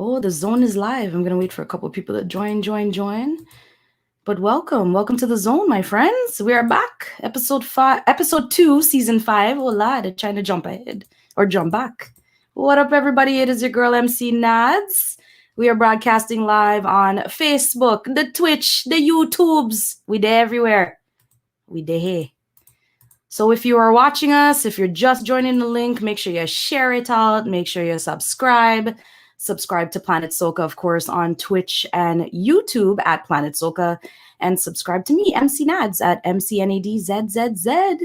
Oh, the zone is live. I'm going to wait for a couple of people to join. But welcome to the zone, my friends. We are back. Episode 2, season 5. Oh, lad, I'm trying to jump ahead or jump back. What up, everybody? It is your girl, MCNadzzz. We are broadcasting live on Facebook, the Twitch, the YouTubes. We there everywhere. We there here. So if you are watching us, if you're just joining the link, make sure you share it out. Make sure you subscribe. Subscribe to Planet Soca, of course, on Twitch and YouTube at Planet Soca. And subscribe to me, MCNadzzz, at MCNadzzz.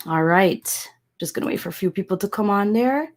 All right. Just going to wait for a few people to come on there.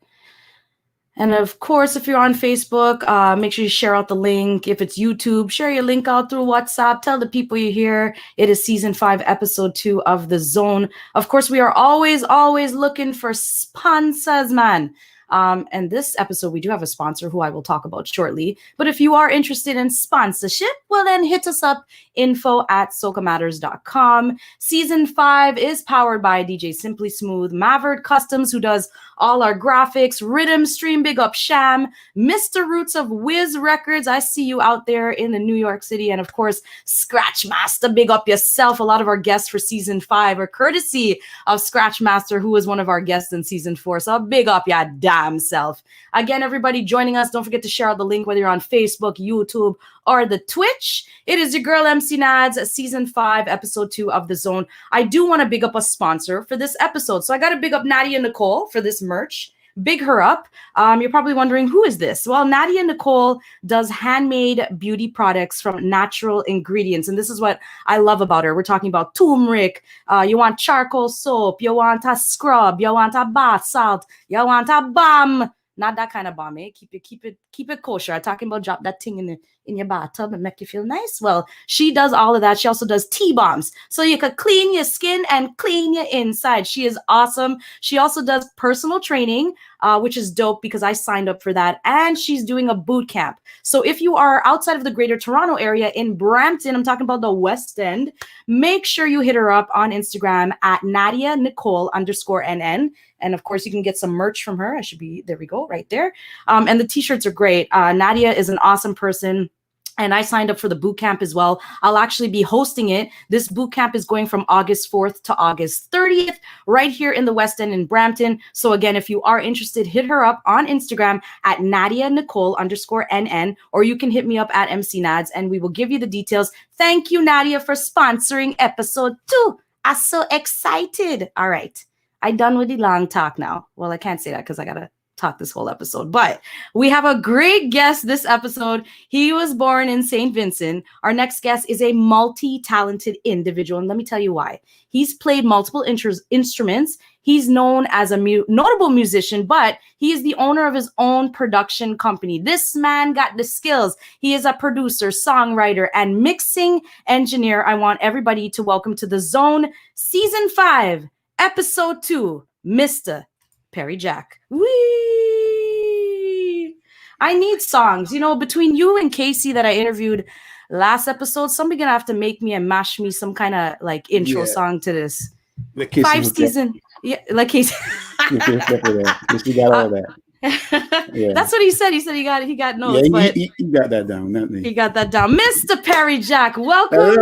And of course, if you're on Facebook, make sure you share out the link. If it's YouTube, share your link out through WhatsApp. Tell the people you're here. It is season 5, episode 2 of The Zone. Of course, we are always looking for sponsors, man. And this episode, we do have a sponsor who I will talk about shortly. But if you are interested in sponsorship, well, then hit us up, info@socamatters.com. Season 5 is powered by DJ Simply Smooth, Maverick Customs, who does all our graphics, Rhythm Stream, big up Sham, Mr. Roots of Wiz Records. I see you out there in the New York City. And of course, Scratch Master, big up yourself. A lot of our guests for season 5 are courtesy of Scratch Master, who was one of our guests in season 4. So big up your damn self. Again, everybody joining us, don't forget to share out the link, whether you're on Facebook, YouTube, or the Twitch. It is your girl, MCNadzzz, season 5, episode 2 of The Zone. I do want to big up a sponsor for this episode. So I got to big up Nadia Nicole for this merch. Big her up. You're probably wondering, who is this? Well, Nadia Nicole does handmade beauty products from natural ingredients. And this is what I love about her. We're talking about turmeric. You want charcoal soap. You want a scrub. You want a bath salt. You want a balm. Not that kind of balm, eh? Keep it kosher. I'm talking about drop that thing in your bathtub and make you feel nice. Well, she does all of that. She also does tea bombs. So you could clean your skin and clean your inside. She is awesome. She also does personal training, which is dope because I signed up for that. And she's doing a boot camp. So if you are outside of the greater Toronto area in Brampton, I'm talking about the West End, make sure you hit her up on Instagram at Nadia Nicole _NN. And of course, you can get some merch from her. There we go, right there. And the t-shirts are great. Nadia is an awesome person. And I signed up for the boot camp as well. I'll actually be hosting it. This boot camp is going from August 4th to August 30th, right here in the West End in Brampton. So again, if you are interested, hit her up on Instagram at Nadia Nicole _NN, or you can hit me up at MCNadzzz and we will give you the details. Thank you, Nadia, for sponsoring episode 2. I'm so excited. All right. I'm done with the long talk now. Well, I can't say that because I got to talk this whole episode, but we have a great guest this episode. He was born in St. Vincent. Our next guest is a multi-talented individual, and let me tell you why. He's played multiple instruments. He's known as a notable musician, but he is the owner of his own production company. This man got the skills. He is a producer, songwriter, and mixing engineer. I want everybody to welcome to The Zone, season 5, episode 2, Mr. Parry Jack. Wee! I need songs. You know, between you and Casey that I interviewed last episode, somebody gonna have to make me and mash me some kind of like intro song to this. Like Casey 5 season. Yeah, like Casey. You got all that. Yeah. That's what he said. He said he got notes. Yeah, but he got that down, not me. He got that down. Mr. Parry Jack, welcome. Hello.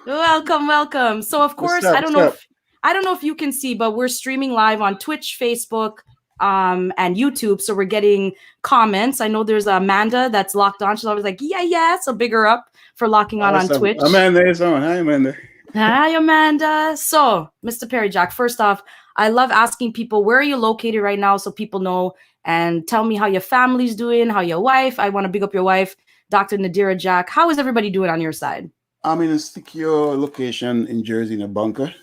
Welcome. So of course, I don't know if you can see, but we're streaming live on Twitch, Facebook, and YouTube. So we're getting comments. I know there's Amanda that's locked on. She's always like, yeah. So big her up for locking on Twitch. Amanda is on. Hi, Amanda. Hi, Amanda. So, Mr. Parry Jack, first off, I love asking people, where are you located right now so people know, and tell me how your family's doing, how your wife. I want to big up your wife, Dr. Nadira Jack. How is everybody doing on your side? I'm in a secure location in Jersey, in a bunker.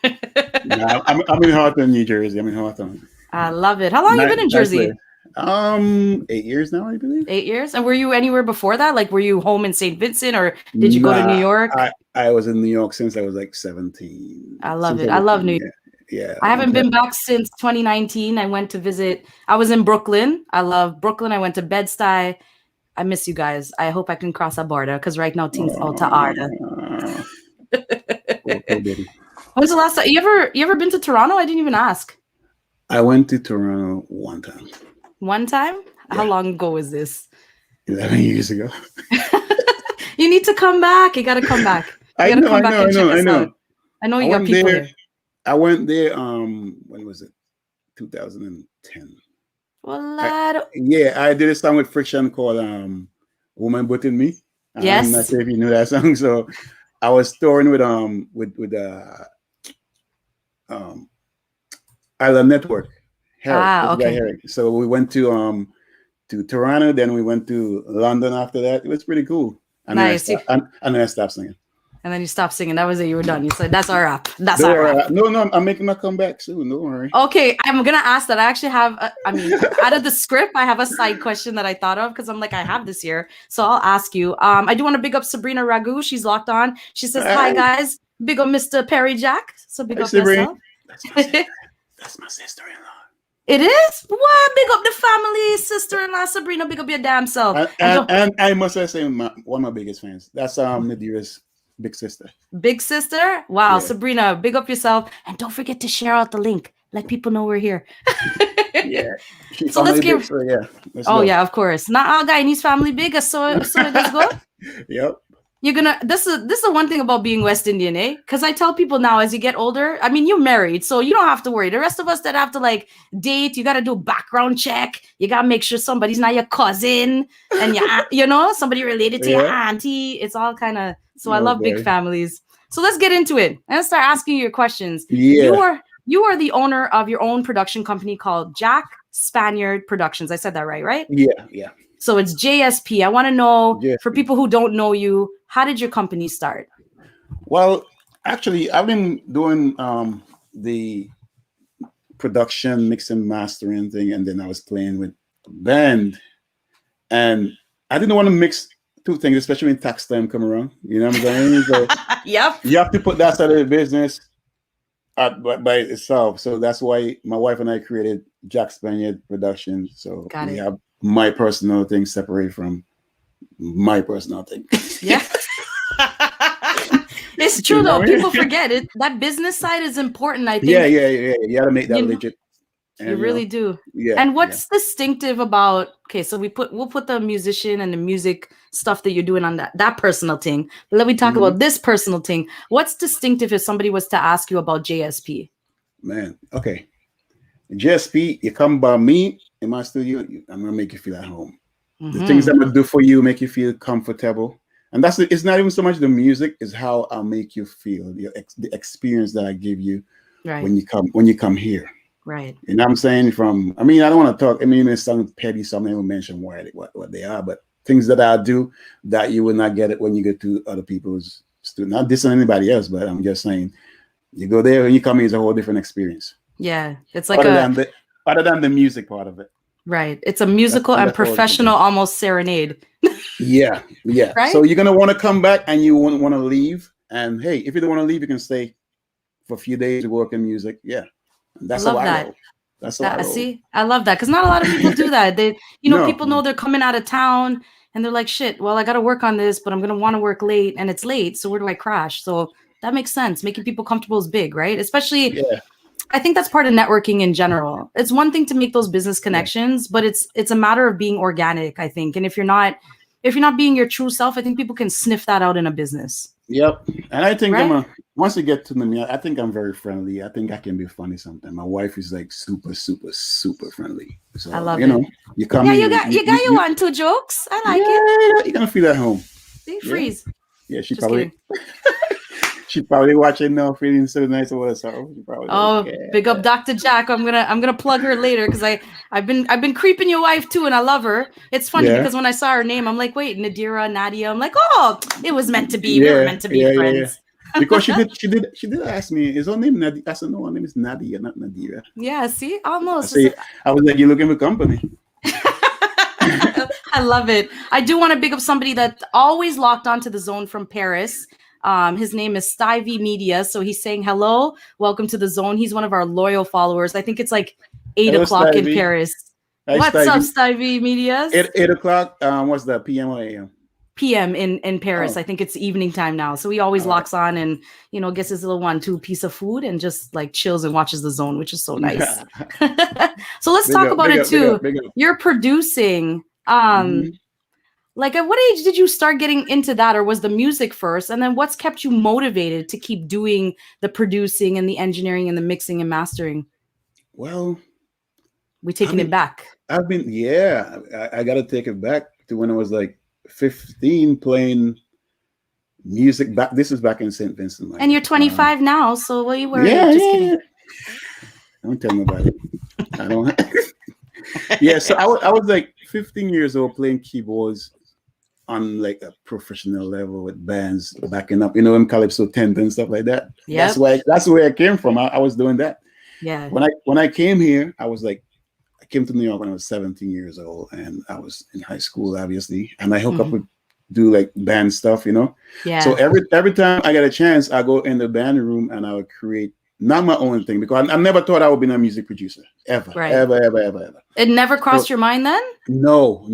I'm in Hawthorne, New Jersey. I'm in Hawthorne. I love it. How long have you been in Jersey? 8 years now, I believe. 8 years. And were you anywhere before that? Like, were you home in St. Vincent, or did you go to New York? I was in New York since I was like 17. I love it. I love New York. Yeah. I haven't been back since 2019. I went to visit. I was in Brooklyn. I love Brooklyn. I went to Bed-Stuy. I miss you guys. I hope I can cross a border because right now things out to order. When's the last time you ever been to Toronto? I didn't even ask. I went to Toronto one time. One time? Yeah. How long ago was this? 11 years ago. You need to come back. You got to come back. You got to come back and check us out. I know you got people there. I went there, when was it? 2010. Well, I did a song with Friction called Woman But in Me. Yes. I'm not sure if you know that song. So I was touring with Island Network. Okay. So we went to Toronto, then we went to London after that. It was pretty cool. And nice. Then I stopped singing. And then you stopped singing. That was it. You were done. You said, that's our rap. That's our rap. No, I'm making my comeback soon. Don't worry. Okay. I'm going to ask that. I actually have, out of the script, I have a side question that I thought of because I'm like, I have this here. So I'll ask you. I do want to big up Sabrina Ragu. She's locked on. She says, hi, guys. Big up Mr. Parry Jack. So big up yourself. That's my sister-in-law. It is? What? Big up the family, sister-in-law, Sabrina. Big up your damn self. And I must say, one of my biggest fans. That's Nadira's big sister. Big sister? Wow, yeah. Sabrina, big up yourself. And don't forget to share out the link. Let people know we're here. Yeah. So let's give. Let's go. Yeah, of course. Not all guy needs family big. So let's go. Yep. You're gonna. This is the one thing about being West Indian, eh? Because I tell people now, as you get older, I mean, you're married, so you don't have to worry. The rest of us that have to like date, you got to do a background check. You got to make sure somebody's not your cousin and somebody related to your auntie. It's all kind of. So I love big families. So let's get into it. Let's start asking you your questions. Yeah. You are the owner of your own production company called Jack Spaniard Productions. I said that right? Yeah. So it's JSP. I want to know, for people who don't know you, how did your company start? Well, actually, I've been doing the production, mixing, mastering thing, and then I was playing with band. And I didn't want to mix two things, especially when tax time come around. You know what I'm saying? So yep. You have to put that side of the business by itself. So that's why my wife and I created Jack Spaniard Productions. So we have my personal thing separate from my personal thing. Yeah. It's true though. People forget it. That business side is important, I think. Yeah. You gotta make that legit. And, you really do. Yeah. And what's distinctive about, so we'll put the musician and the music stuff that you're doing on that personal thing. But let me talk about this personal thing. What's distinctive if somebody was to ask you about JSP? Man, okay. JSP, you come by me in my studio, I'm gonna make you feel at home. The things I'm gonna do for you make you feel comfortable. And it's not even so much the music, it's how I'll make you feel, the experience that I give you when you come here. Right. You know what I'm saying? I don't want to talk. I mean, it's something petty, something will mention what they are, but things that I do that you will not get it when you go to other people's studio. Not dissing anybody else, but I'm just saying, you go there and you come here, it's a whole different experience. Yeah, it's like other than the music part of it. Right. It's a musical and professional, almost serenade. Yeah. Right? So you're gonna want to come back and you won't want to leave. And hey, if you don't want to leave, you can stay for a few days to work in music. Yeah. That's how I roll. That's how I roll. See, I love that because not a lot of people do that. They, people know they're coming out of town and they're like, shit, well, I got to work on this, but I'm going to want to work late and it's late. So where do I crash? So that makes sense. Making people comfortable is big, right? Especially, I think that's part of networking in general. It's one thing to make those business connections, but it's a matter of being organic, I think. And if you're not being your true self, I think people can sniff that out in a business. Yep. And I think once you get to know me, I think I'm very friendly. I think I can be funny sometimes. My wife is like super, super, super friendly. So I love it. You come in. You got your 1-2 jokes. I like it. You're gonna feel at home. See, freeze. Yeah, she probably she probably watching now, feeling so nice or whatever. So big up Dr. Jack. I'm gonna plug her later because I've been creeping your wife too, and I love her. It's funny because when I saw her name, I'm like, wait, Nadia. I'm like, oh, it was meant to be. We were meant to be friends. Because she did ask me, is her name Nadia? I said, no, her name is Nadia, not Nadira. Yeah, see, almost. I was like, you're looking for company. I love it. I do want to big up somebody that's always locked onto the zone from Paris. His name is Stevie Media. So he's saying hello, welcome to the zone. He's one of our loyal followers. I think it's like 8 o'clock in Paris. Hi, what's up, Stevie Media? 8 o'clock. What's that? PM or AM? p.m. in Paris. Oh. I think it's evening time now. So he always locks on and, gets his little 1-2 piece of food and just like chills and watches the zone, which is so nice. So let's talk about it too. You're producing. Like at what age did you start getting into that, or was the music first? And then what's kept you motivated to keep doing the producing and the engineering and the mixing and mastering? Well, we're taking it back. I got to take it back to when I was like 15 playing music. This is back in St. Vincent. And you're 25 now, so what are you worried? Just kidding. Don't tell nobody. I don't. Yeah, so I was like 15 years old playing keyboards on like a professional level with bands backing up, them Calypso tent and stuff like that. Yeah, that's where I came from. I was doing that. Yeah. When I came here, I came to New York when I was 17 years old, and I was in high school, obviously, and I hook up with do like band stuff, Yeah. So every time I get a chance, I go in the band room and I would create not my own thing, because I never thought I would be a music producer ever, ever. It never crossed your mind then? No.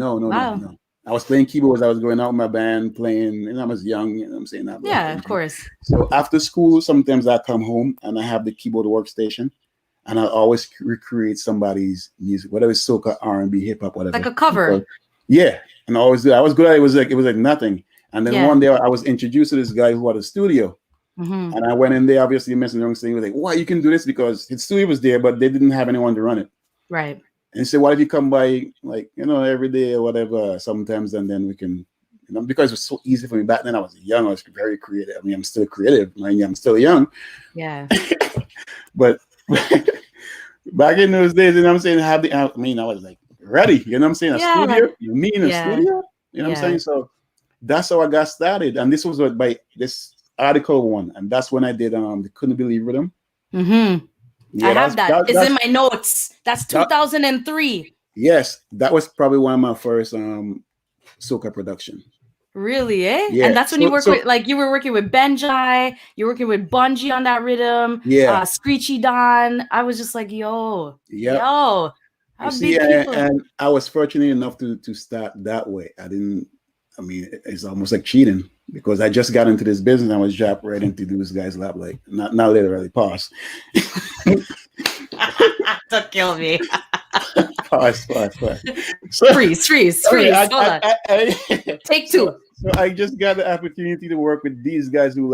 I was playing keyboards. I was going out with my band playing, and I was young. You know what I'm saying? Yeah, of course. So after school, sometimes I come home and I have the keyboard workstation, and I always recreate somebody's music, whether it's soca, R&B, hip hop, whatever. Like a cover. And I always do. I was good at it. It was like nothing. And then one day I was introduced to this guy who had a studio. And I went in there, obviously messing around, saying, like, why you can do this? Because his studio was there, but they didn't have anyone to run it. Right. And he said, what if you come by, like, every day or whatever, sometimes, and then we can, because it was so easy for me. Back then I was young, I was very creative. I mean, I'm still creative. I'm still young. Yeah. But back in those days, I'm saying, I was like, ready. I'm saying? A studio? You mean a studio? You know what I'm saying? So that's how I got started. And this was by this article one, and that's when I did the Couldn't Believe Rhythm. I have that. It's in my notes. That's 2003. Yes, that was probably one of my first soca production. Really, eh? Yeah. And that's when you were working with Benjai, you were working with Bungie on that rhythm. Yeah. Screechy Don. I was just like, yo. And I was fortunate enough to start that way. It's almost like cheating, because I just got into this business. I was dropped right into this guy's lap, like not literally, pause. Don't kill me. Pause. So, freeze. Hold on. Take two. So I just got the opportunity to work with these guys who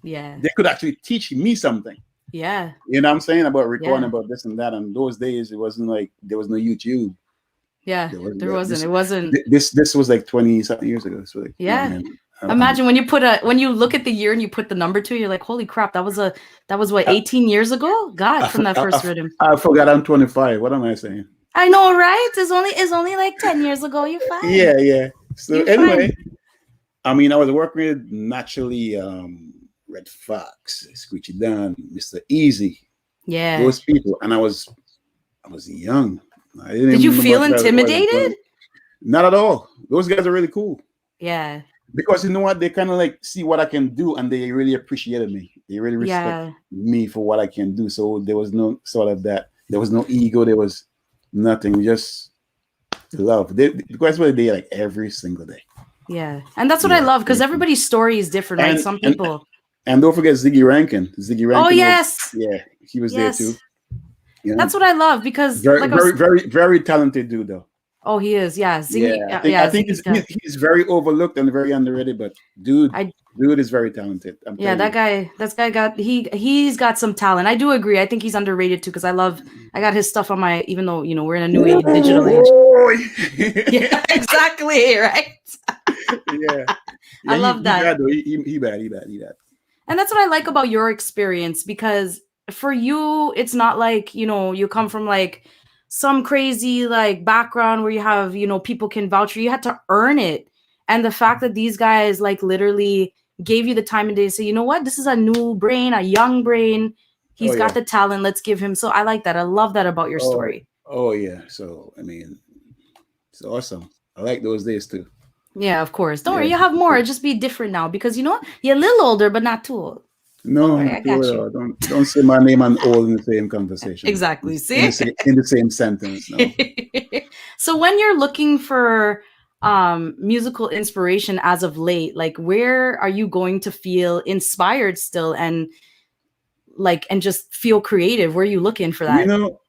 they could actually teach me something. Yeah. You know what I'm saying? About recording, about this and that. And those days, it wasn't like there was no YouTube. Yeah, there wasn't. It wasn't. This was like 20-something years ago. So imagine when you look at the year and you put the number to it, you're like, holy crap, that was what, 18 years ago? God, from that first rhythm. I forgot I'm 25. What am I saying? I know, right? It's only like 10 years ago. You're fine. Yeah. So anyway, I was working with naturally Red Fox, Screechy Don, Mr. Easy. Yeah. Those people. And I was young. Did you feel intimidated? Not at all. Those guys are really cool. Yeah. Because you know what? They kind of like see what I can do, and they really appreciated me. They really respect me for what I can do. So there was no sort of that. There was no ego. There was nothing. Just love. Because they like every single day. Yeah. And that's what I love, because everybody's story is different, right? Some people. And don't forget Ziggy Rankin. Oh, yes. He was there too. Yeah. That's what I love, because very talented dude though. Oh, he is. Yeah. Ziggy, I think he's very overlooked and very underrated, but dude is very talented. That guy he's got some talent. I do agree. I think he's underrated too, because I got his stuff on my, even though we're in a new age, digital age. Yeah, exactly, right. I love that. He bad. And that's what I like about your experience, because for you, it's not like, you come from like some crazy like background where you have, people can vouch for you. You had to earn it. And the fact that these guys like literally gave you the time and day to say, you know what, this is a new brain, a young brain. He's got the talent. Let's give him. So I like that. I love that about your story. Oh yeah. So, it's awesome. I like those days too. Yeah, of course. Don't worry. You have more. It'll just be different now, because you're a little older, but not too old. No, I got you. Don't say my name and old in the same conversation. Exactly. See? In the same sentence. No. So when you're looking for musical inspiration as of late? Like, where are you going to feel inspired still, and just feel creative? Where are you looking for You that? know,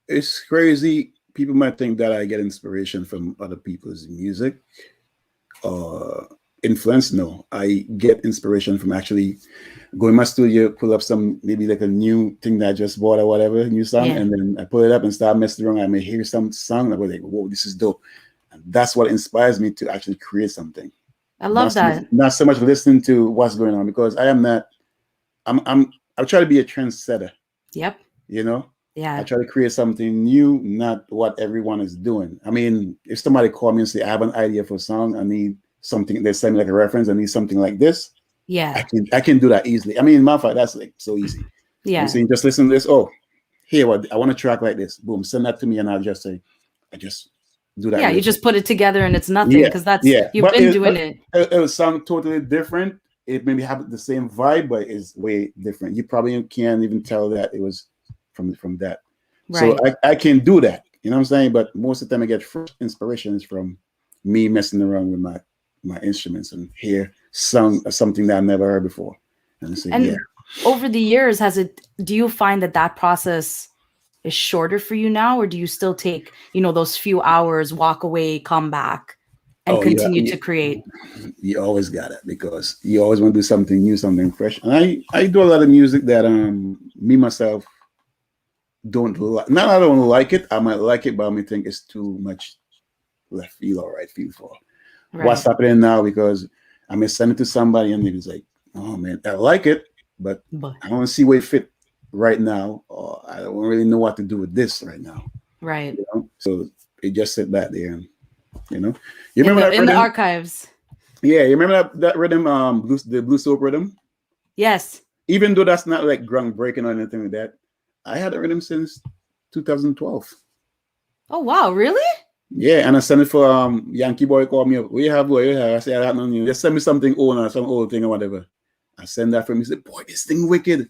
it's crazy. People might think that I get inspiration from other people's music or influence. No, I get inspiration from actually go in my studio, pull up some, maybe like a new thing that I just bought or whatever, new song, Yeah, and then I pull it up and start messing around. I may hear some song, I go like, whoa, this is dope. And that's what inspires me to actually create something. I love that. Not so much listening to what's going on, because I am not, I try to be a trendsetter, Yep. you know? I Yeah. try to create something new, not what everyone is doing. I mean, if somebody call me and say, I have an idea for a song, I need something, they send me like a reference, I need something like this, Yeah. I can do that easily. I mean, matter of fact, that's like so easy. Yeah. I'm saying, just listen to this. Oh, here, what I want a track like this. Boom, send that to me, and I'll just say, I just do that. Yeah, Real you quick. just put it together and it's nothing, Yeah, because that's yeah. you've But been doing it. it will sound totally different. It maybe have the same vibe, but it's way different. You probably can't even tell that it was from that. So Right. I can do that. You know what I'm saying? But most of the time, I get first inspirations from me messing around with my instruments and hear something that I never heard before, and I say, yeah. And over the years, do you find that process is shorter for you now, or do you still take, those few hours, walk away, come back, and Oh, continue to create? you always got it, because you always want to do something new, something fresh. And I do a lot of music that me myself don't like. Not I don't like it. I might like it, but I may think it's too much left field or right field for what's Right. happening now, because I may send it to somebody and it's like, oh man, I like it, but But I don't see where it fit right now, or I don't really know what to do with this right now. right. You know? So it just sit back there, and you In remember the that in the rhythm? archives. Yeah, you remember that rhythm, the blue soap rhythm? Yes. Even though that's not like groundbreaking or anything like that, I had a rhythm since 2012. Oh wow, really? Yeah, and I sent it for Yankee boy called me up. What you have, boy? You have? I said, I got nothing. Just send me something old or some old thing or whatever. I send that for him. He said, boy, this thing wicked.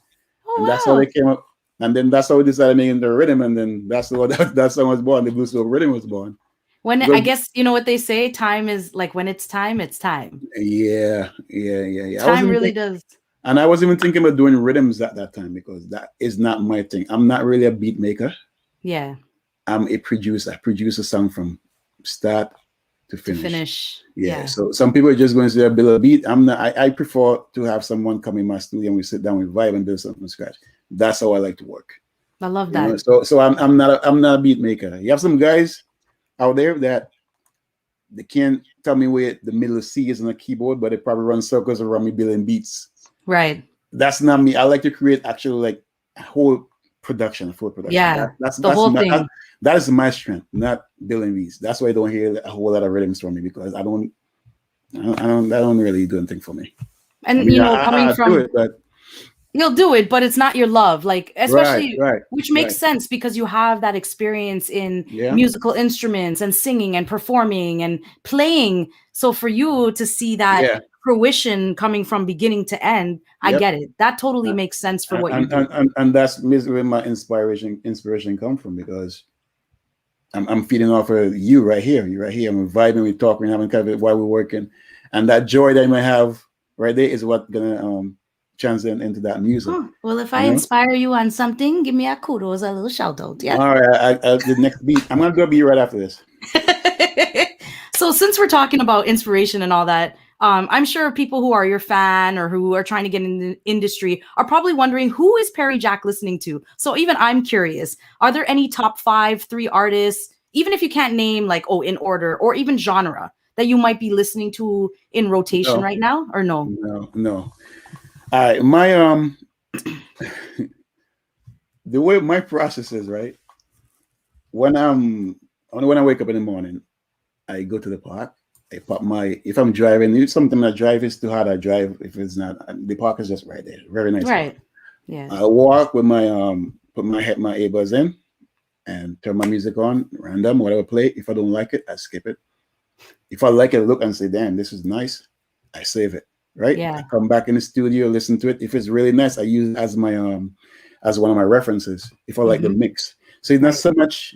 And that's Oh how they wow. came up. And then that's how we decided making the rhythm. And then that's how that song was born. The blue soap rhythm was born. When I Because guess you know what they say, time is like when it's time, it's time. yeah. I Time wasn't really think, does. and I wasn't even thinking about doing rhythms at that time, because that is not my thing. I'm not really a beat maker. Yeah. I'm a producer. I produce a song from start to To finish. finish. Yeah. Yeah. So some people are just going to say build a beat. I'm not. I prefer to have someone come in my studio and we sit down, we vibe and build something from scratch. That's how I like to work. I love You know. that. So I'm not a beat maker. You have some guys out there that they can't tell me where the middle C is on a keyboard, but they probably run circles around me building beats. Right. That's not me. I like to create actual like a whole production, full production. Yeah. The whole thing. That is my strength, not building beats. That's why I don't hear a whole lot of rhythms from me, because I don't really do anything for me. I And mean, coming I do from, it, but you'll do it, but it's not your love. Like, especially, right, which makes sense because you have that experience in yeah, musical instruments and singing and performing and playing. So for you to see that yeah, fruition coming from beginning to end, I yep. get it. That totally makes sense for what you And, do. and that's where my inspiration come from, because I'm feeding off of you right here. You right here. I'm vibing, we're talking, we're having kind of while we're working, and that joy that you might have right there is what gonna transcend into that music. Huh. Well, if I inspire you on something, give me a kudos, a little shout out. Yeah. All right. The next beat. I'm gonna do a beat right after this. So since we're talking about inspiration and all that, I'm sure people who are your fan or who are trying to get in the industry are probably wondering, who is Parry Jack listening to? So even I'm curious, are there any top 3 artists, even if you can't name like, in order, or even genre, that you might be listening to in rotation right now, or no? No. All right. My the way my process is, right? When I wake up in the morning, I go to the park. I pop if I'm driving, if something I drive is too hard, I drive. If it's not, the park is just right there. Very nice. Right. Park. Yeah. I walk with my put my earbuds in and turn my music on, random, whatever play. If I don't like it, I skip it. If I like it, I look and say, damn, this is nice. I save it. Right? Yeah. I come back in the studio, listen to it. If it's really nice, I use it as my as one of my references. If I like the mix. So it's not so much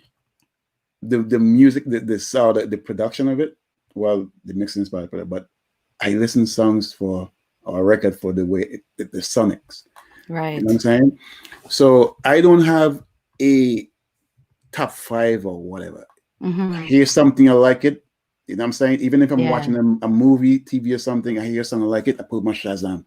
the music, the sound, the production of it. well, the mixing is part of it, but I listen songs for or record for the way the sonics. Right. You know what I'm saying? So I don't have a top 5 or whatever. Mm-hmm. Hear something I like it. You know what I'm saying? Even if I'm Yeah. watching a movie, TV or something, I hear something I like it, I put my Shazam.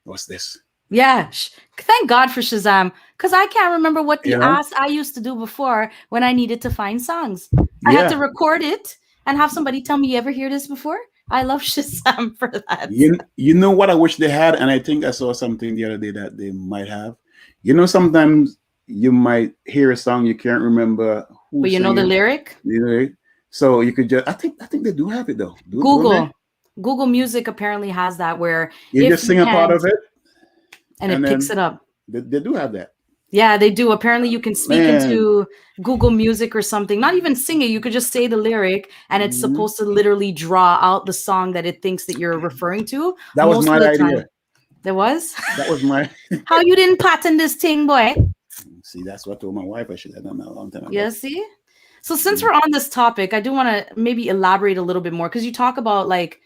What's this? Yeah. Thank God for Shazam. Because I can't remember what the You know? ass I used to do before when I needed to find songs. I had to record it and have somebody tell me, you ever hear this before? I love Shazam for that. You know what I wish they had, and I think I saw something the other day that they might have. You know, sometimes you might hear a song you can't remember who, but you know the lyric. So you could just. I think they do have it though. Google Music apparently has that where you just sing a part of it, and it picks it up. They do have that. Yeah, they do. Apparently, you can speak into Google Music or something. Not even sing it. You could just say the lyric, and it's supposed to literally draw out the song that it thinks that you're referring to. That was my idea. There was? That was my... How you didn't patent this thing, boy? See, that's what I told my wife I should have done that a long time ago. Yeah, see? So since we're on this topic, I do want to maybe elaborate a little bit more because you talk about like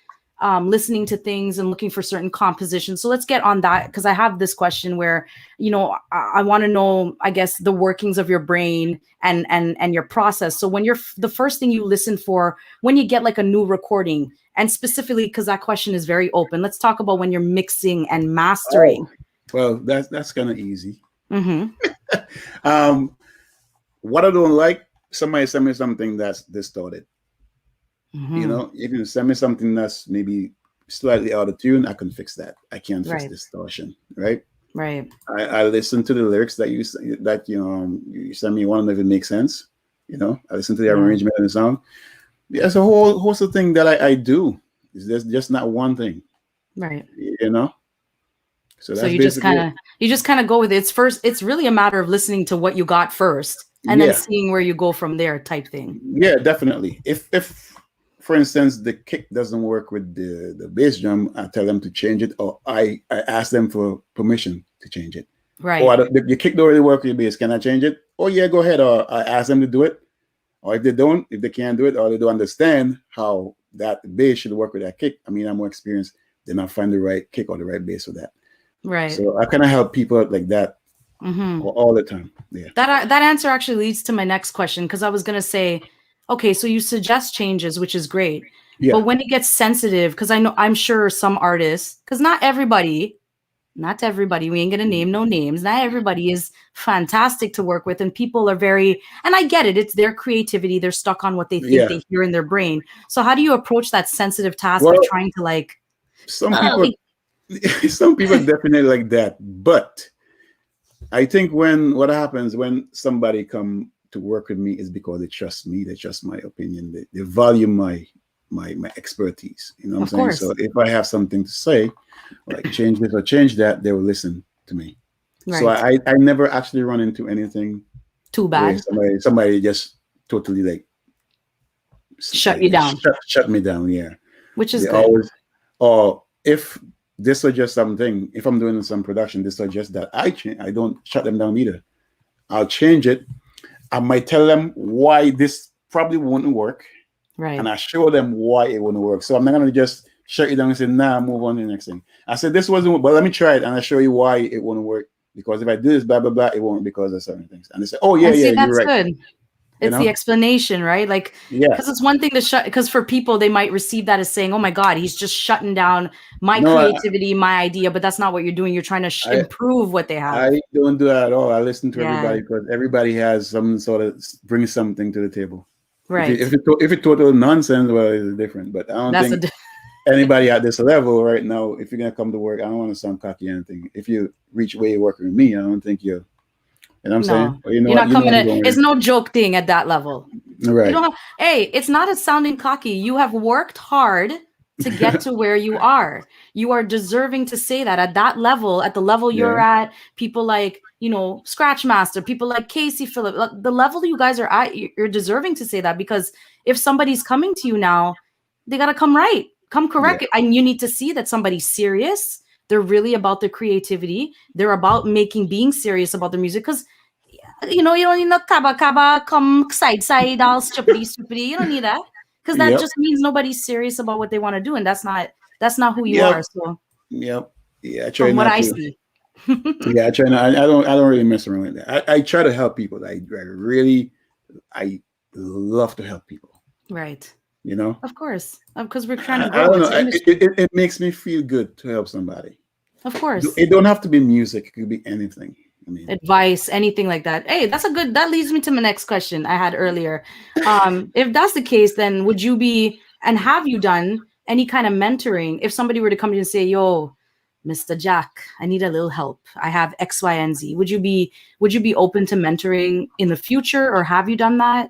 listening to things and looking for certain compositions. So let's get on that because I have this question where, you know, I want to know, I guess, the workings of your brain and your process. So when you're the first thing you listen for when you get like a new recording, and specifically because that question is very open, let's talk about when you're mixing and mastering. Well, that's kind of easy. Mm-hmm. What I don't like, somebody send me something that's distorted. Mm-hmm. You know, if you send me something that's maybe slightly out of tune, I can fix that. I can't fix distortion, right? Right. I listen to the lyrics that you send me. One of them makes sense. You know, I listen to the arrangement and the song. There's a whole host of things that I do. There's just not one thing, right? You know. So you just kind of go with it. It's really a matter of listening to what you got first, and then seeing where you go from there, type thing. Yeah, definitely. If for instance, the kick doesn't work with the bass drum, I tell them to change it, or I ask them for permission to change it. Right. Or the kick don't really work with your bass. Can I change it? Oh yeah, go ahead. Or I ask them to do it. Or if they can't do it, or they don't understand how that bass should work with that kick, I mean, I'm more experienced, then I'll find the right kick or the right bass for that. Right. So I kind of help people out like that all the time. Yeah. That answer actually leads to my next question, because I was going to say, okay, so you suggest changes, which is great. Yeah. But when it gets sensitive, because I'm sure some artists, because not everybody, we ain't going to name no names. Not everybody is fantastic to work with. And people are very, and I get it. It's their creativity. They're stuck on what they think they hear in their brain. So how do you approach that sensitive task of trying to like, some people definitely like that. But I think what happens when somebody come to work with me is because they trust me, they trust my opinion, they value my expertise. You know what I'm saying? So if I have something to say, like change this or change that, they will listen to me. Right. So I never actually run into anything too bad. Somebody just totally like shut you down. Shut me down, yeah. Which is good. Always, or if this suggests something, if I'm doing some production, this suggests that I don't shut them down either. I'll change it. I might tell them why this probably won't work. Right. And I show them why it wouldn't work. So I'm not going to just shut you down and say, nah, move on to the next thing. I said, this wasn't, but let me try it. And I show you why it won't work. Because if I do this, blah, blah, blah, it won't because of certain things. And they say, oh, yeah, you're right. Good. It's the explanation, right? Like, because it's one thing to shut, because for people, they might receive that as saying, oh my God, he's just shutting down my creativity, my idea, but that's not what you're doing. You're trying to improve what they have. I don't do that at all. I listen to everybody because everybody has some sort of brings something to the table. Right. If it's total nonsense, well, it's different. But I don't think anybody at this level right now, if you're going to come to work, I don't want to sound cocky or anything. If you reach where you're working with me, I don't think you're, you know what I'm saying? You're not coming in. It's no joke thing at that level. Right. It's not a sounding cocky. You have worked hard to get to where you are. You are deserving to say that at that level, at the level you're at. People like, Scratchmaster, people like Casey Phillip, the level you guys are at, you're deserving to say that, because if somebody's coming to you now, they got to come correct. Yeah. And you need to see that somebody's serious. They're really about their creativity. They're about being serious about their music, because you don't need no kaba come side all stupidity. You don't need that. because that just means nobody's serious about what they want to do, and that's not who you are. So yeah, I try from what not I to. see. Yeah, I try not. I don't really mess around with that. I try to help people. I love to help people. Right. You know, of course, because we're trying to I grow. don't It's know. industry. It makes me feel good to help somebody. Of course. It don't have to be music. It could be anything. I mean, advice, anything like that. Hey, that leads me to my next question I had earlier. If that's the case, then would you be, and have you done any kind of mentoring? If somebody were to come to you and say, yo, Mr. Jack, I need a little help. I have X, Y, and Z. Would you be open to mentoring in the future, or have you done that?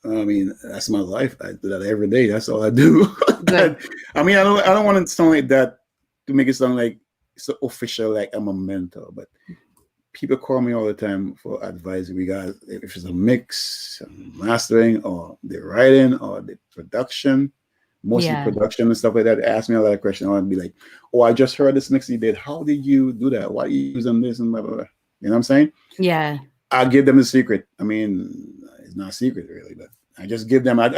I mean, that's my life. I do that every day. That's all I do. Good. I mean, I don't want to sound like that to make it sound like so official, like I'm a mentor, but people call me all the time for advice regarding if it's a mix, mastering, or the writing, or the production, mostly production and stuff like that. They ask me a lot of questions. I'll be like, oh, I just heard this mix you did. How did you do that? Why are you using this and blah, blah, blah. You know what I'm saying? Yeah. I'll give them the secret. I mean, it's not a secret really, but I just give them, I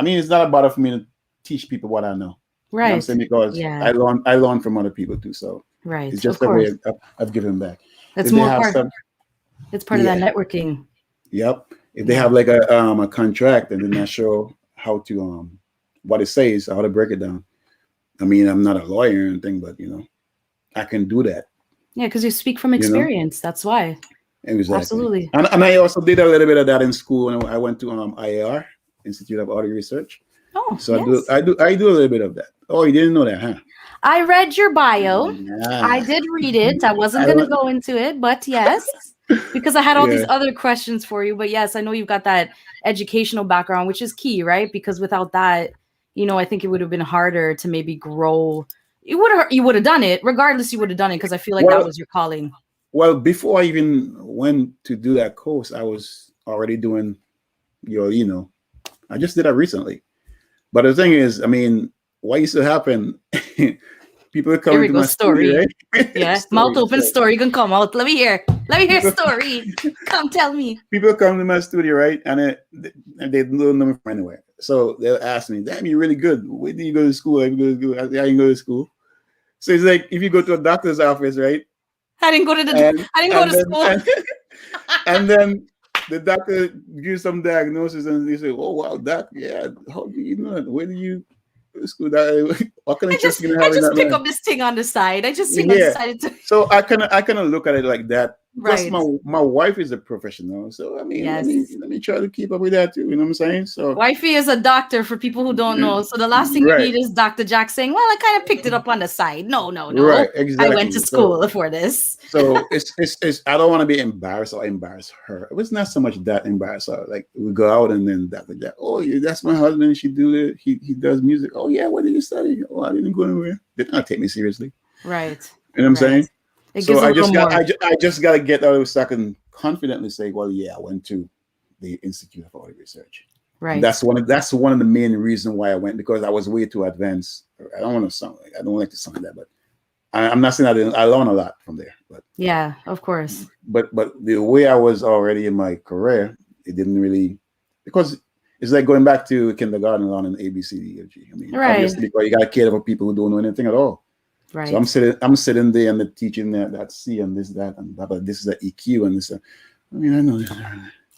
mean, it's not a bother for me to teach people what I know. Right. You know what I'm saying? Because I learn from other people too. So it's just a way of giving back. That's more part. It's part of that networking. Yep. If they have like a contract and they're not sure how to what it says, how to break it down. I mean, I'm not a lawyer or anything, but I can do that. Yeah, because you speak from experience. That's why. Exactly. Absolutely. And I also did a little bit of that in school when I went to IAR, Institute of Audio Research. Oh, so I do a little bit of that. Oh, you didn't know that, huh? I read your bio. I did read it. I wasn't going to go into it, but yes, because I had all these other questions for you. But yes, I know you've got that educational background, which is key, right? Because without that, I think it would have been harder to maybe grow. You would have done it. Regardless, you would have done it because I feel like that was your calling. Well, before I even went to do that course, I was already doing I just did that recently. But the thing is, I mean, what used to happen, people are coming to my story, right? Yeah, mouth open story. You can come out. Let me hear story. Come tell me. People come to my studio, right? And they don't know me from anywhere. So they'll ask me, damn, you're really good. Where do you go to school? I didn't go to school. So it's like if you go to a doctor's office, right? I didn't go to school. And then the doctor gives some diagnosis and they say, oh, wow, doc, yeah, how do you know that? Where do you go to school? What kind of I just pick up this thing on the side. I just decided to. So I kind of look at it like that. Right. Plus my wife is a professional. So, I mean, let me try to keep up with that too. You know what I'm saying? So wifey is a doctor for people who don't know. So the last thing you need is Dr. Jack saying, well, I kind of picked it up on the side. No. Right, exactly. I went to school for this. So it's I don't want to be embarrassed or embarrass her. It was not so much that embarrass her. Like we go out and then Dr. Jack, oh, that's my husband. She do it. He does music. Oh yeah, what did you study? Oh, I didn't go anywhere. They did not take me seriously. Right. You know what I'm saying? So I just got to get out of so I can confidently say, well, yeah, I went to the Institute of Audio Research. Right. And that's one of the main reasons why I went, because I was way too advanced. I don't like to sound like that, but I'm not saying I learned a lot from there. But yeah, of course. But the way I was already in my career, it didn't really, because it's like going back to kindergarten learning ABCD. I mean, obviously, because you got to cater for people who don't know anything at all. Right. So I'm sitting there and they're teaching that C and this, that, and blah, blah, this is the EQ and this. I mean, I know this.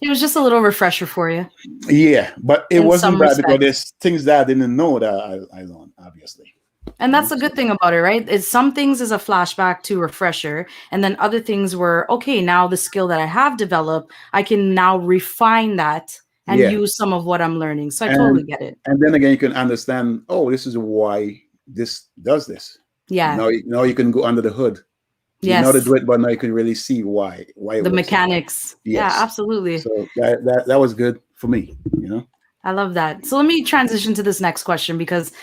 It was just a little refresher for you. Yeah, but it wasn't bad because there's things that I didn't know that I learned, obviously. And that's the good thing about it, right? Is some things is a flashback to refresher, and then other things were, okay, now the skill that I have developed, I can now refine that and use some of what I'm learning. So I totally get it. And then again, you can understand, oh, this is why this does this. Yeah. Now you can go under the hood. Yes. You know to do it, but now you can really see why the mechanics. Yes. Yeah, absolutely. So that was good for me, I love that. So let me transition to this next question because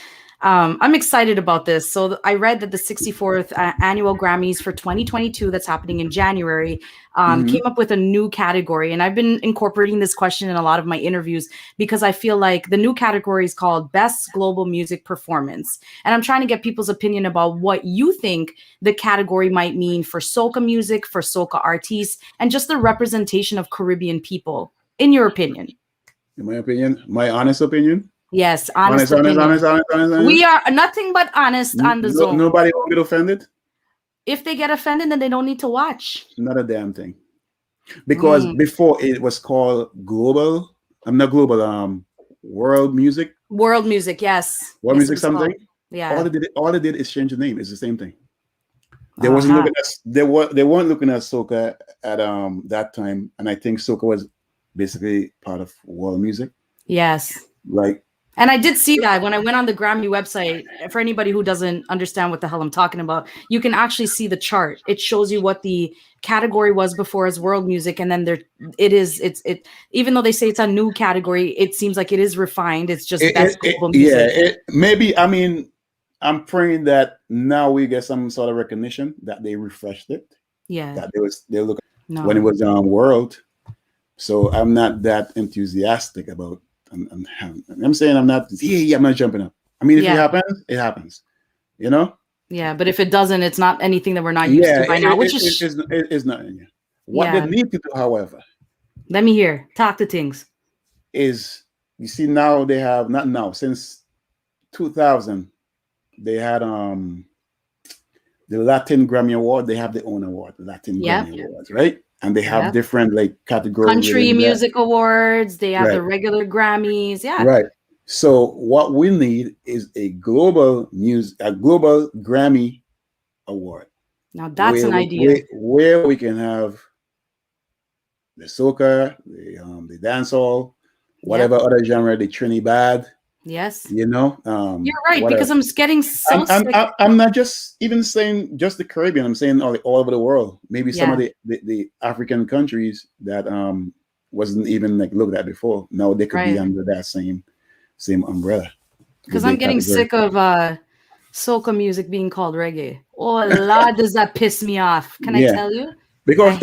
I'm excited about this. So I read that the 64th annual Grammys for 2022 that's happening in January came up with a new category. And I've been incorporating this question in a lot of my interviews because I feel like the new category is called Best Global Music Performance. And I'm trying to get people's opinion about what you think the category might mean for soca music, for soca artists, and just the representation of Caribbean people, in your opinion. In my opinion, my honest opinion? Yes, Honest, honest honest, opinion. honest, honest, honest, honest. We are nothing but honest on the zone. Nobody won't get offended. If they get offended, then they don't need to watch. Not a damn thing. Because before it was called global. I'm not global. World music. World music, yes. World Yes, it music was something. called. Yeah. All they did is change the name. It's the same thing. They wasn't looking at they weren't looking at soca at that time, and I think soca was basically part of world music. Yes. Like, and I did see that when I went on the Grammy website. For anybody who doesn't understand what the hell I'm talking about, you can actually see the chart. It shows you what the category was before as world music, and then it's even though they say it's a new category, it seems like it is refined. It's just best global music. Yeah, maybe. I mean, I'm praying that now we get some sort of recognition that they refreshed it. Yeah, that they look when it was world. So I'm not that enthusiastic about. I'm saying I'm not. Yeah, I'm not jumping up. I mean, if it happens, it happens. You know. Yeah, but if it doesn't, it's not anything that we're not used to by now. Which is not. What they need to do, however. Let me hear. Talk to things. Is you see now they have not now since 2000 they had the Latin Grammy Award. They have their own award, Latin Grammy Awards, right? And they have different like categories. Country music awards. They have the regular Grammys. Yeah. Right. So what we need is a global Grammy award. Now that's an idea. Where we can have the soca, the dancehall, whatever other genre, the Trinidad. Yes. You know. You're right, because I'm getting so sick. I'm not just even saying just the Caribbean. I'm saying all over the world. Maybe some of the African countries that wasn't even like looked at before. Now they could be under that same umbrella. Because I'm getting sick of soca music being called reggae. Oh Lord, does that piss me off? Can I tell you? Because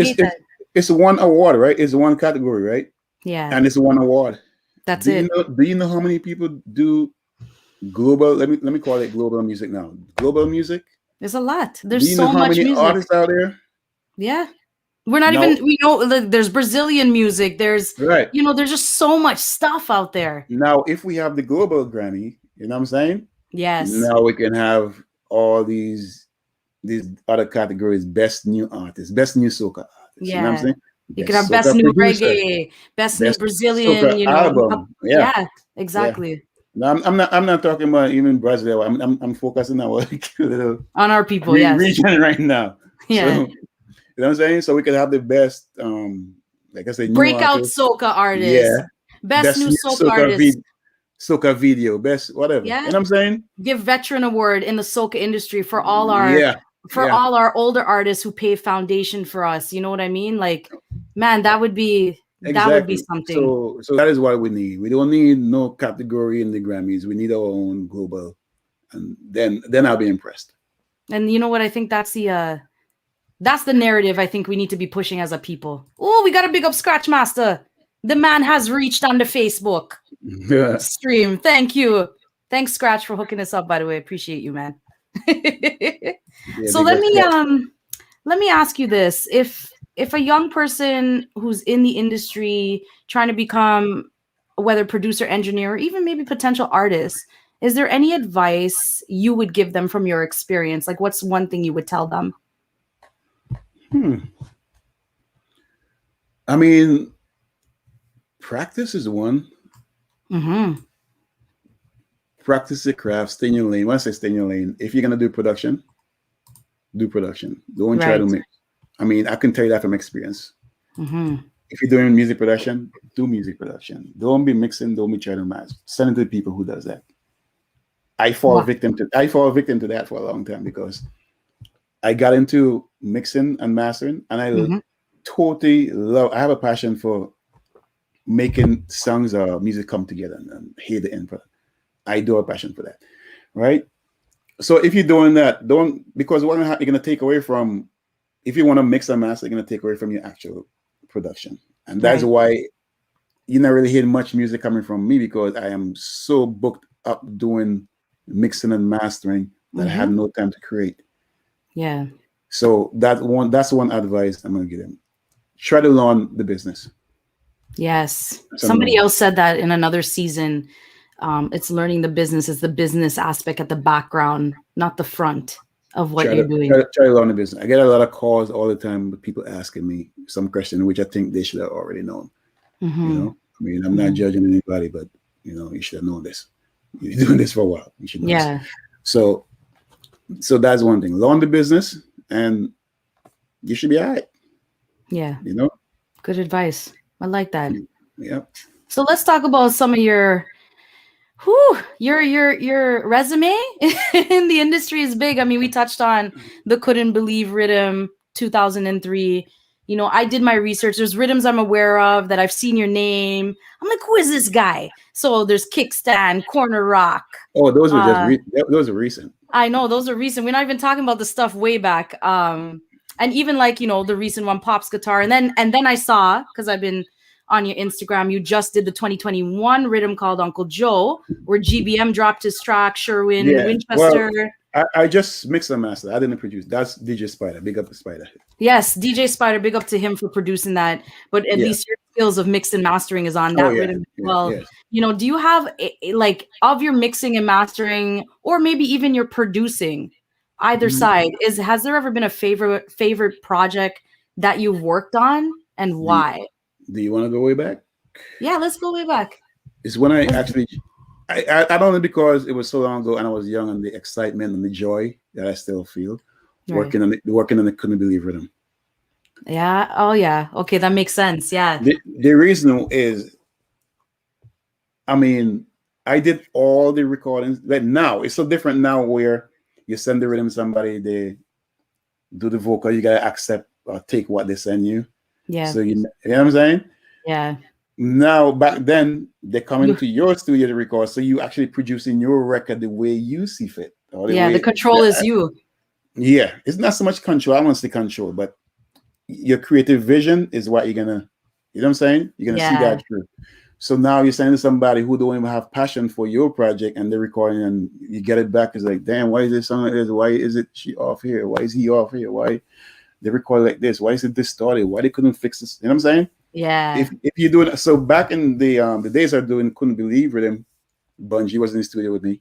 it's one award, right? It's one category, right? Yeah. And it's one award. That's it. Do you know how many people do global? Let me call it global music now. Global music. There's a lot. There's so much music. Artists out there? Yeah. We're not even. We know there's Brazilian music. There's there's just so much stuff out there. Now, if we have the global Grammy, you know what I'm saying? Yes. Now we can have all these other categories: best new artist, best new soca artist. Yeah. You know what I'm saying? You could have best new reggae, best new Brazilian, album. Yeah, exactly. No, I'm not talking about even Brazil. I'm focusing on our people, region right now. Yeah. So, you know what I'm saying? So we could have the best, like I said, breakout soca artists. Yeah. Best new soca artists. Soca video, best whatever. Yeah. You know what I'm saying? Give veteran award in the soca industry for all our all our older artists who pay foundation for us. You know what I mean? Like, man, that would be something. So that is what we need. We don't need no category in the Grammys. We need our own global, and then I'll be impressed. And you know what? I think that's the narrative I think we need to be pushing as a people. Oh, we got to big up Scratch Master. The man has reached on the Facebook stream. Thank you. Thanks, Scratch, for hooking us up, by the way. Appreciate you, man. So let me ask you this. If a young person who's in the industry trying to become whether producer, engineer, or even maybe potential artist, is there any advice you would give them from your experience? Like, what's one thing you would tell them? I mean, practice is one. Practice the craft, stay in your lane. When I say stay in your lane, if you're gonna do production, do production. Don't try to mix. I mean, I can tell you that from experience. If you're doing music production, do music production. Don't be mixing. Don't be trying to match. Send it to the people who does that. I fall victim to that for a long time because I got into mixing and mastering, and I totally love. I have a passion for making songs or music come together and hear the input. I do have a passion for that, right? So if you're doing that, because what you're going to take away from, if you want to mix and master, you're going to take away from your actual production. And that's why you're not really hearing much music coming from me, because I am so booked up doing mixing and mastering that I have no time to create. Yeah. So that's one advice I'm going to give them. Try to learn the business. Yes. Somebody else said that in another season. It's learning the business. It's the business aspect at the background, not the front of what Try you're to, doing. try to learn the business. I get a lot of calls all the time with people asking me some question, which I think they should have already known. Mm-hmm. You know, I mean, I'm not judging anybody, but you should have known this. You're doing this for a while. You should know Yeah. this. So that's one thing. Learn the business, and you should be all right. Yeah. You know. Good advice. I like that. Yeah. So let's talk about some of your resume in the industry is big. I mean, we touched on the Couldn't Believe Rhythm 2003. You know, I did my research. There's rhythms I'm aware of that I've seen your name. I'm like, who is this guy? So there's Kickstand, Corner Rock. Oh, those were those are recent. I know those are recent. We're not even talking about the stuff way back. And even like, you know, the recent one, Pop's Guitar. And then I saw, because I've been on your Instagram, you just did the 2021 rhythm called Uncle Joe, where GBM dropped his track, Sherwin, Winchester. Well, I just mixed and mastered. I didn't produce. That's DJ Spider. Big up to Spider. Yes, DJ Spider. Big up to him for producing that. But at least your skills of mix and mastering is on that rhythm as well. Yes. You know, do you have like of your mixing and mastering, or maybe even your producing, either side? Has there ever been a favorite project that you've worked on, and why? Do you want to go way back? Yeah, let's go way back. It's when I actually, I don't know, because it was so long ago and I was young, and the excitement and the joy that I still feel working on the Couldn't Believe Rhythm. Yeah. Oh yeah. Okay, that makes sense. Yeah. The reason is, I mean, I did all the recordings, but now it's so different now, where you send the rhythm to somebody, they do the vocal, you gotta accept or take what they send you. Yeah. So you know what I'm saying? Yeah. Now, back then, they come into your studio to record, so you actually producing your record the way you see fit. The control is you. Yeah, it's not so much control. I want to say control, but your creative vision is what you're gonna, you know what I'm saying? You're gonna see that through. So now you're saying to somebody who don't even have passion for your project, and they're recording, and you get it back. It's like, damn, why is this song like this? Why is it she off here? Why is he off here? Why they record like this? Why is it distorted? Why they couldn't fix this? You know what I'm saying? Yeah. If you're doing so, back in the days I doing Couldn't Believe Rhythm, Bungie was in the studio with me.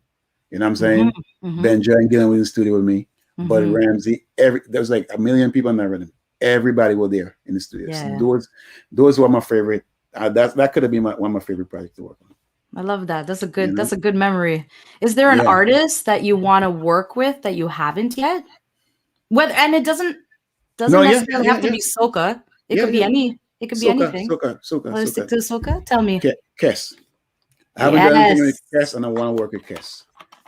You know what I'm saying? Benja and Gillen was in the studio with me. Buddy Ramsey, there was like a million people in that rhythm. Everybody was there in the studio. Yeah. So those were my favorite. That could have been one of my favorite projects to work on. I love that. That's a good memory. Is there an artist that you want to work with that you haven't yet? And it doesn't necessarily have to be Soca. It could be any. It could be anything. Soca. Let's stick to Soca. Tell me. Kes. I haven't done anything with Kes, and I want to work with Kes.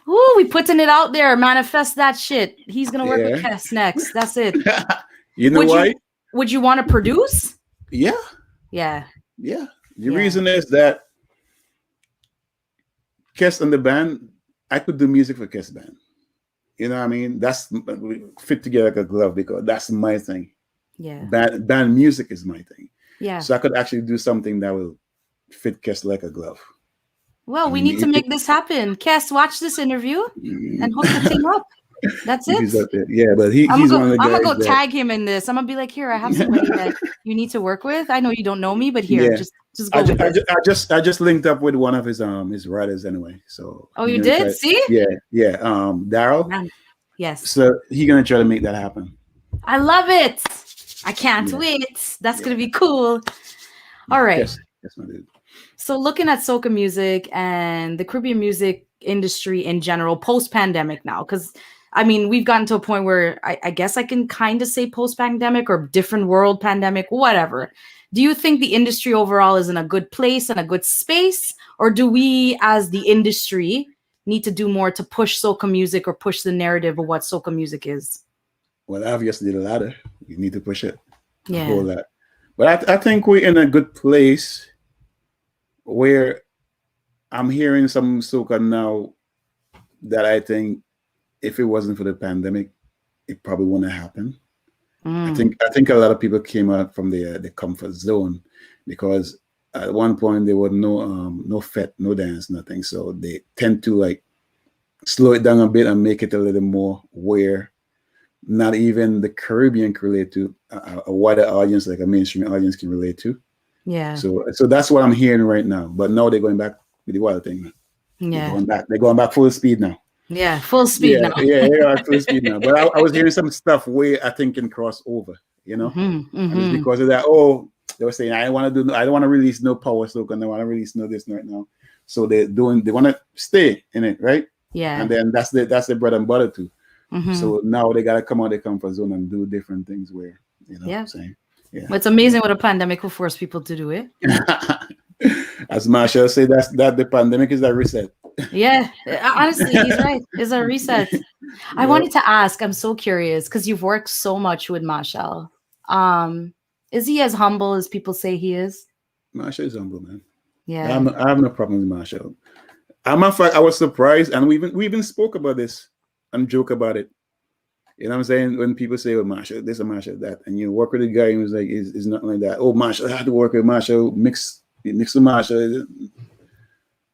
Ooh, we putting it out there. Manifest that shit. He's gonna work with Kes next. That's it. You know why? Would you want to produce? Yeah. Yeah. Yeah. The reason is that Kes and the band, I could do music for Kes band. You know what I mean? That's fit together like a glove, because that's my thing. Yeah. Band music is my thing. Yeah. So I could actually do something that will fit Kes like a glove. Well, we need to make this happen. Kes, watch this interview and hook the thing up. That's it. Yeah, but he's one of the guys. I'm gonna go tag him in this. I'm gonna be like, here, I have somebody that you need to work with. I know you don't know me, but here, just go with it. I just linked up with one of his writers anyway. So you did? See? Yeah. Daryl. Yes. So he's gonna try to make that happen. I love it. I can't wait. That's gonna be cool. All right. Yes, my dude. So looking at soca music and the Caribbean music industry in general, post-pandemic now, because I mean, we've gotten to a point where I guess I can kind of say post-pandemic or different world pandemic, whatever. Do you think the industry overall is in a good place and a good space? Or do we, as the industry, need to do more to push soca music or push the narrative of what soca music is? Well, obviously the latter. You need to push it. Yeah. A whole lot. But I think we're in a good place where I'm hearing some soca now that I think if it wasn't for the pandemic, it probably wouldn't happen. I think a lot of people came out from the comfort zone, because at one point there was no fete, no dance, nothing. So they tend to like slow it down a bit and make it a little more where not even the Caribbean can relate to, a wider audience, like a mainstream audience can relate to. Yeah. So that's what I'm hearing right now. But now they're going back with the wild thing. Yeah. They're going back full speed now. Yeah, full speed now. They are full speed now. But I was hearing some stuff where I think can cross over, you know? And it's because of that. Oh, they were saying, I don't want to release no power soca, and I want to release no this right now. So they want to stay in it, right? Yeah. And then that's the bread and butter too. So now they gotta come out of their comfort zone and do different things where, you know what I'm saying? Yeah. It's amazing what a pandemic will force people to do it. As Marshall said, that the pandemic is a reset. Yeah, honestly, he's right. It's a reset. I wanted to ask, I'm so curious because you've worked so much with Marshall. Is he as humble as people say he is? Marshall is humble, man. Yeah. I have no problem with Marshall. I'm in fact, I was surprised, and we even spoke about this and joke about it. You know what I'm saying? When people say, "Oh, Marshall, this and Marshall that," and you work with a guy who's like, "Is nothing like that." Oh, Marshall, I had to work with Marshall. Mix with Marshall.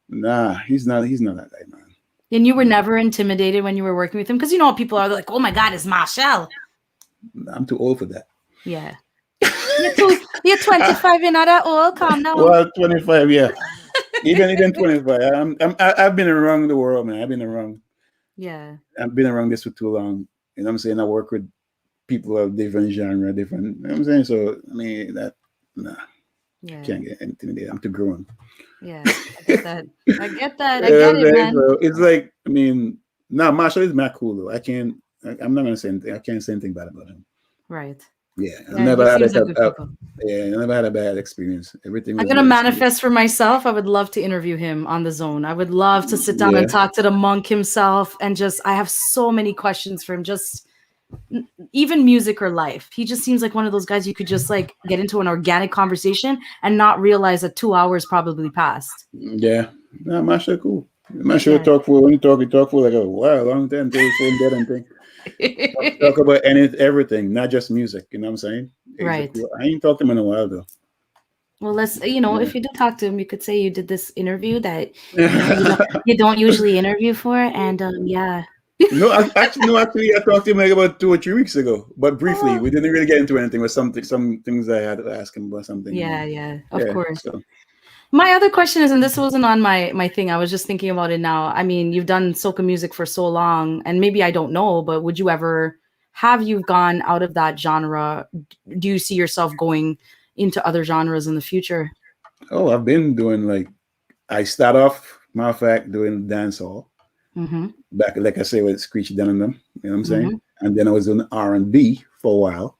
Nah, he's not that guy, man. And you were never intimidated when you were working with him, because you know people are like, "Oh my God, it's Marshall." I'm too old for that. Yeah, you're 25. You're not that old. Calm down. Well, 25, yeah. even 25. I've been around the world, man. I've been around. Yeah. I've been around this for too long. You know what I'm saying? I work with people of different genre, different. You know what I'm saying? So I mean can't get intimidated. I'm too grown. Yeah, I get that. I get it, man. So it's like, I mean, Marshall is mad cool though. I'm not gonna say anything. I can't say anything bad about him. Right. Yeah, I never had a bad experience. Everything. I'm gonna manifest for myself. I would love to interview him on the Zone. I would love to sit down and talk to the monk himself, and I have so many questions for him. Just even music or life. He just seems like one of those guys you could just like get into an organic conversation and not realize that 2 hours probably passed. Yeah, Marshall cool. Marshall talk for when you talk for like a long time until you phone dead and thing. Talk about everything, not just music. You know what I'm saying? Right. I ain't talked to him in a while though. Well, if you do talk to him, you could say you did this interview that you don't usually interview for, and yeah. No, actually, I talked to him like about 2 or 3 weeks ago, but briefly. We didn't really get into anything. With some things I had to ask him about something. Yeah, of course. So. My other question is, and this wasn't on my thing, I was just thinking about it now. I mean, you've done soca music for so long, and maybe I don't know, but would you ever have you gone out of that genre? Do you see yourself going into other genres in the future? Oh, I've been doing I start off, matter of fact, doing dancehall. Back, like I say, with Screechy Dunn and them, you know what I'm saying? And then I was doing R&B for a while.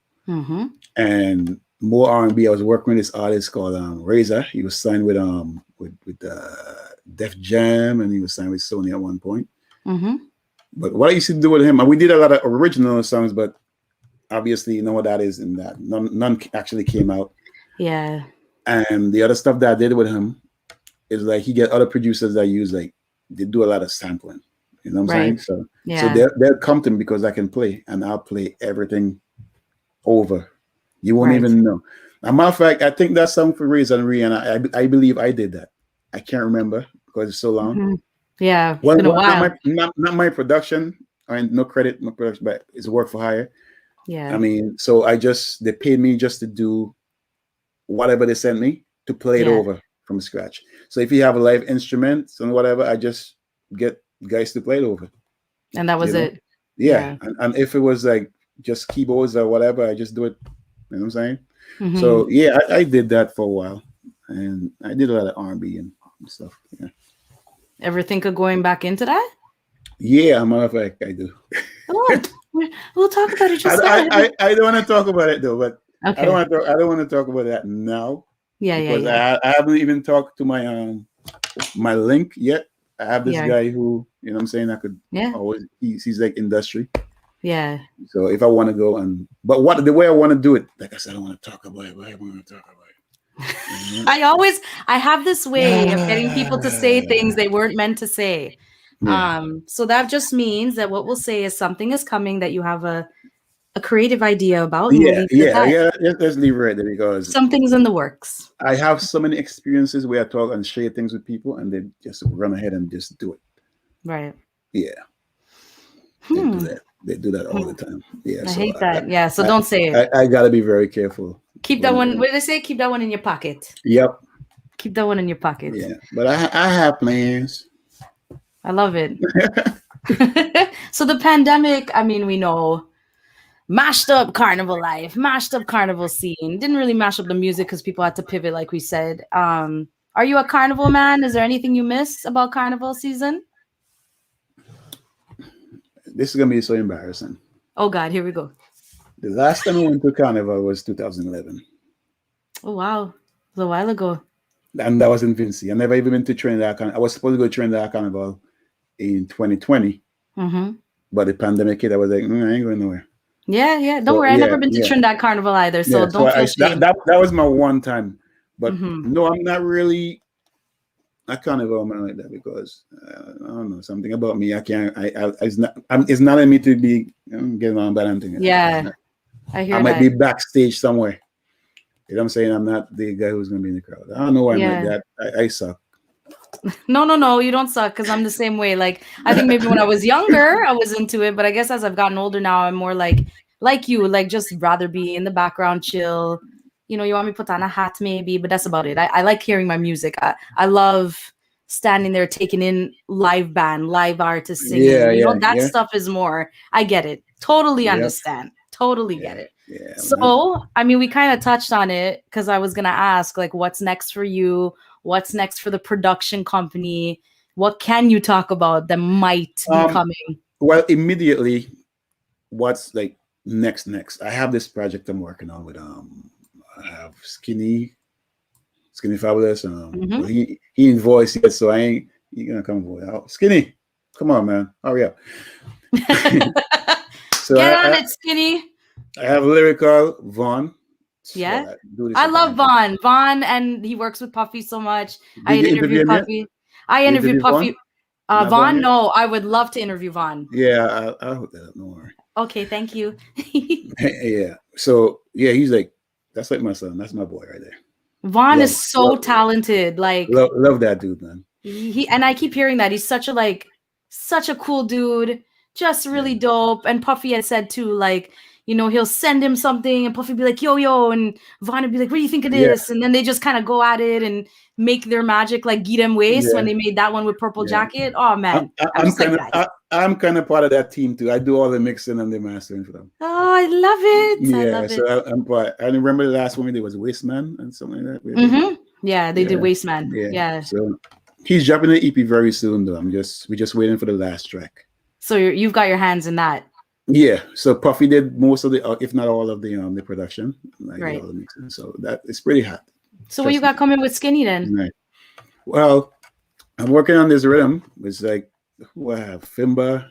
And more R&B. I was working with this artist called Razor. He was signed with Def Jam, and he was signed with Sony at one point. But what I used to do with him, and we did a lot of original songs, but obviously you know what that is, and that none actually came out. Yeah. And the other stuff that I did with him is like he get other producers that use they do a lot of sampling. You know what I'm saying? So they'll come to me because I can play, and I'll play everything over. You won't even know. As a matter of fact, I think that song for Razor and Rihanna, I believe I did that. I can't remember because it's so long. Yeah, it's been a while. Not my production, and no credit, no production, but it's work for hire. Yeah. I mean, so they paid me just to do whatever they sent me to play it over from scratch. So if you have a live instrument and whatever, I just get guys to play it over. And that was it. Yeah. And if it was like just keyboards or whatever, I just do it. You know what I'm saying? So yeah, I did that for a while, and I did a lot of R&B and stuff. Yeah. Ever think of going back into that? Yeah, as a matter of fact, I do. Oh, we'll talk about it. I don't want to talk about it though, but okay. I don't want to talk about that now. Because I haven't even talked to my link yet. I have this guy who, you know what I'm saying, I could always, he's like industry. Yeah. So if I want to go but the way I want to do it, like I said, I don't want to talk about it, but I want to talk about it. I have this way of getting people to say things they weren't meant to say. Yeah. So that just means that what we'll say is something is coming that you have a creative idea about. Let's leave it right there because something's in the works. I have so many experiences where I talk and share things with people, and they just run ahead and just do it. Right. Yeah. They do that all the time. Yeah. I hate that. So don't say it. I gotta be very careful. Keep that one. What do they say? Keep that one in your pocket. Yep. Keep that one in your pocket. Yeah. But I have plans. I love it. So the pandemic, I mean, we know, mashed up carnival life, mashed up carnival scene. Didn't really mash up the music because people had to pivot, like we said. Are you a carnival man? Is there anything you miss about carnival season? This is gonna be so embarrassing. Oh God, here we go. The last time I went to carnival was 2011. Oh wow, it was a while ago. And that was in Vinci. I never even been to Trinidad. I was supposed to go to Trinidad Carnival in 2020, but the pandemic hit. I was like, I ain't going nowhere. Yeah. Don't worry, I never been to Trinidad Carnival either, so don't feel shame. That was my one time. But no, I'm not really a carnival man like that because I don't know, something about me. I can't. It's not in me to be getting on bad anything. Yeah, I hear. I might be backstage somewhere. You know what I'm saying? I'm not the guy who's gonna be in the crowd. I don't know why I'm like that. I suck. No, you don't suck because I'm the same way. Like I think maybe when I was younger, I was into it, but I guess as I've gotten older now, I'm more like you, like just rather be in the background, chill. You know, you want me to put on a hat maybe, but that's about it. I like hearing my music. I love standing there taking in live band, live artists singing. That stuff is more. I get it. Totally understand. Totally get it. Yeah, so, I mean, we kind of touched on it because I was going to ask, like, what's next for you? What's next for the production company? What can you talk about that might be coming? Well, immediately, what's like next? I have this project I'm working on with I have Skinny Fabulous. Well, he invoiced it, so I ain't gonna come out. Skinny, come on, man, hurry up. So Get on it, Skinny. I have Lyrical Vaughn. Yeah, I love Vaughn. Vaughn, and he works with Puffy so much. I interviewed Puffy. I interviewed Puffy. Vaughn? No, I would love to interview Vaughn. Yeah, I hope that. No worry. Okay, thank you. Yeah. So he's like, that's like my son. That's my boy right there. Vaughn is so talented. Like, love that dude, man. He and I keep hearing that he's such a cool dude, just really dope. And Puffy had said too, like, you know, he'll send him something and Puffy be like, yo, and Vaughn would be like, what do you think of this? And then they just kind of go at it and make their magic, like Get 'em Waste when they made that one with Purple Jacket. Oh man, I'm kind of part of that team too. I do all the mixing and the mastering for them. Oh, I love it. Yeah, I love it. I'm part. I remember the last one we did was Wasteman and something like that. Yeah, they did Wasteman. Yeah. So he's dropping the EP very soon though. We're just waiting for the last track. So you've got your hands in that. Yeah, so Puffy did most of the, if not all of the production, like all the mixing. So that it's pretty hot. So what you got coming with Skinny then? Right. Well, I'm working on this rhythm. It's like who I have: Fimba,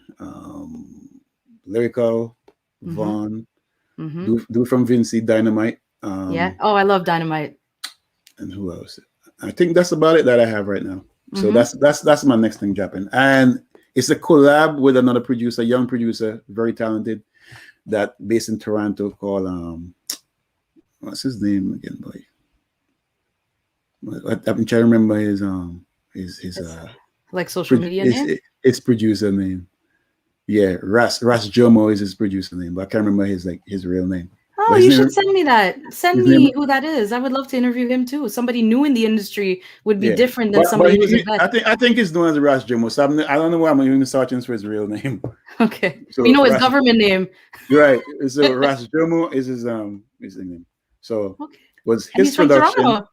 Lyrical, Vaughn, do from Vinci, Dynamite. Yeah. Oh, I love Dynamite. And who else? I think that's about it that I have right now. So that's my next thing dropping. And it's a collab with another producer, young producer, very talented, that based in Toronto called what's his name again, boy? I'm trying to remember his like social media name. His producer name. Yeah, Ras Jomo is his producer name, but I can't remember his real name. Oh, you should send me that. Send me who that is. I would love to interview him too. Somebody new in the industry would be different than somebody who's I think he's known as Ras Jomo. So I don't know why I'm even searching for his real name. Okay, so you know his government name. Right. So Ras Jomo is his name. So was his production.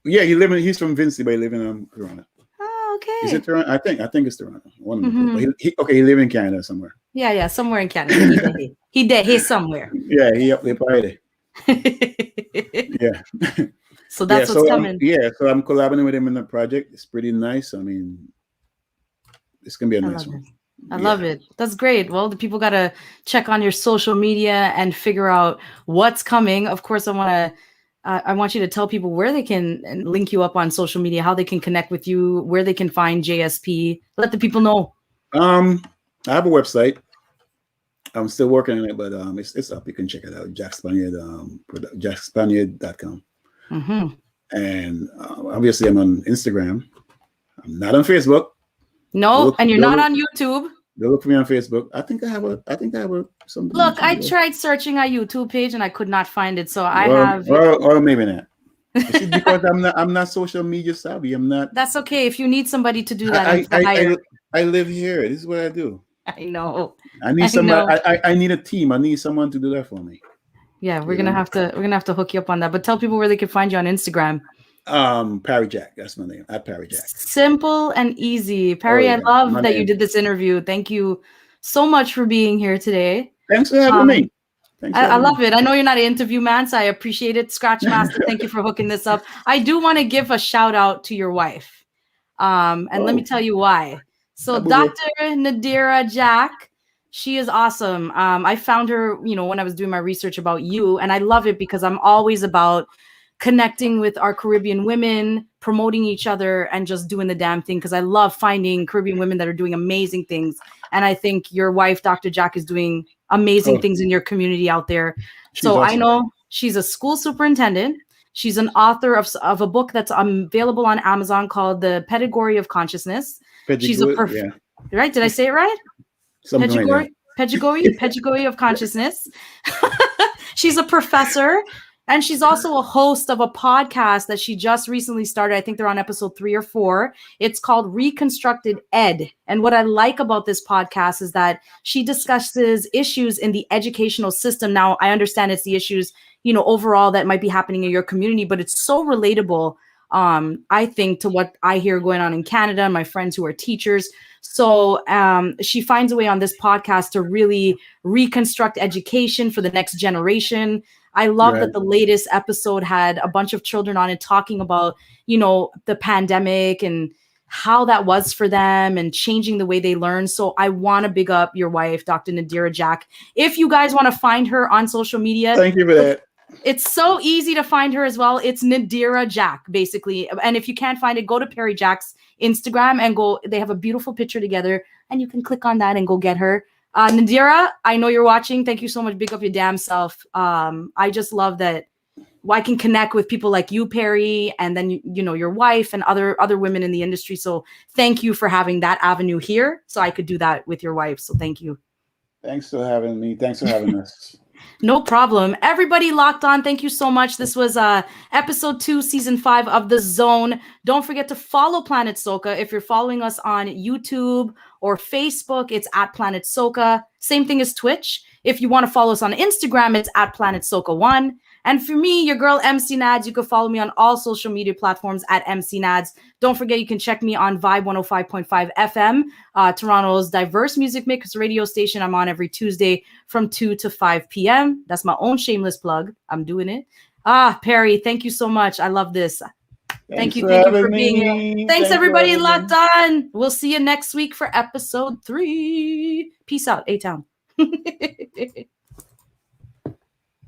Yeah, he's from Vinci, but he lives in Toronto. Oh, okay. Is it Toronto? I think it's Toronto. One of them. But he lives in Canada somewhere. Yeah, somewhere in Canada. He's somewhere. Yeah, he up there party. Yeah. So that's what's coming. So I'm collaborating with him in the project. It's pretty nice. I mean, it's gonna be a nice one. I love it. That's great. Well, the people gotta check on your social media and figure out what's coming. Of course, I want you to tell people where they can link you up on social media, how they can connect with you, where they can find JSP. Let the people know. I have a website. I'm still working on it, but it's up. You can check it out. Jack Spaniard, jackspaniard.com. And obviously, I'm on Instagram. I'm not on Facebook. No, and you're not on YouTube. They look for me on Facebook. I think I have something. Look, I tried searching our YouTube page and I could not find it. So or maybe not. Because I'm not social media savvy. I'm not. That's okay. If you need somebody to do that, I live here. This is what I do. I know. I need somebody. I need a team. I need someone to do that for me. Yeah, we're gonna have to hook you up on that. But tell people where they can find you on Instagram. Parry Jack. That's my name. At Parry Jack. Simple and easy. Parry, I love that you did this interview. Thank you so much for being here today. Thanks for having me. I love it. I know you're not an interview man, so I appreciate it. Scratch Master, thank you for hooking this up. I do want to give a shout out to your wife. And let me tell you why. So Dr. Nadira Jack, she is awesome. I found her, when I was doing my research about you, and I love it because I'm always about connecting with our Caribbean women, promoting each other, and just doing the damn thing, because I love finding Caribbean women that are doing amazing things. And I think your wife, Dr. Jack, is doing amazing things in your community out there. So awesome. I know she's a school superintendent. She's an author of a book that's available on Amazon called The Pedagogy of Consciousness. She's right? Did I say it right? Pedagogy of Consciousness. She's a professor. And she's also a host of a podcast that she just recently started. I think they're on episode 3 or 4. It's called Reconstructed Ed. And what I like about this podcast is that she discusses issues in the educational system. Now, I understand it's the issues, overall that might be happening in your community, but it's so relatable, I think, to what I hear going on in Canada and my friends who are teachers. So she finds a way on this podcast to really reconstruct education for the next generation. I love that the latest episode had a bunch of children on it talking about, the pandemic and how that was for them and changing the way they learn. So I want to big up your wife, Dr. Nadira Jack. If you guys want to find her on social media. Thank you for that. It's so easy to find her as well. It's Nadira Jack, basically. And if you can't find it, go to Parry Jack's Instagram and they have a beautiful picture together and you can click on that and go get her. Nadira, I know you're watching. Thank you so much. Big up your damn self. I just love that I can connect with people like you, Parry, and then, your wife and other women in the industry. So thank you for having that avenue here so I could do that with your wife. So thank you. Thanks for having me. Thanks for having us. No problem. Everybody locked on. Thank you so much. This was episode 2, season 5 of The Zone. Don't forget to follow Planet Soca. If you're following us on YouTube or Facebook, it's at Planet Soca. Same thing as Twitch. If you want to follow us on Instagram, it's at Planet Soca1. And for me, your girl MCNadzzz, you can follow me on all social media platforms at MCNadzzz. Don't forget, you can check me on Vibe 105.5 FM, Toronto's diverse music mix radio station. I'm on every Tuesday from 2 to 5 p.m. That's my own shameless plug. I'm doing it. Parry, thank you so much. I love this. Thank you for being here. Thanks everybody locked on. We'll see you next week for episode 3. Peace out, A-Town.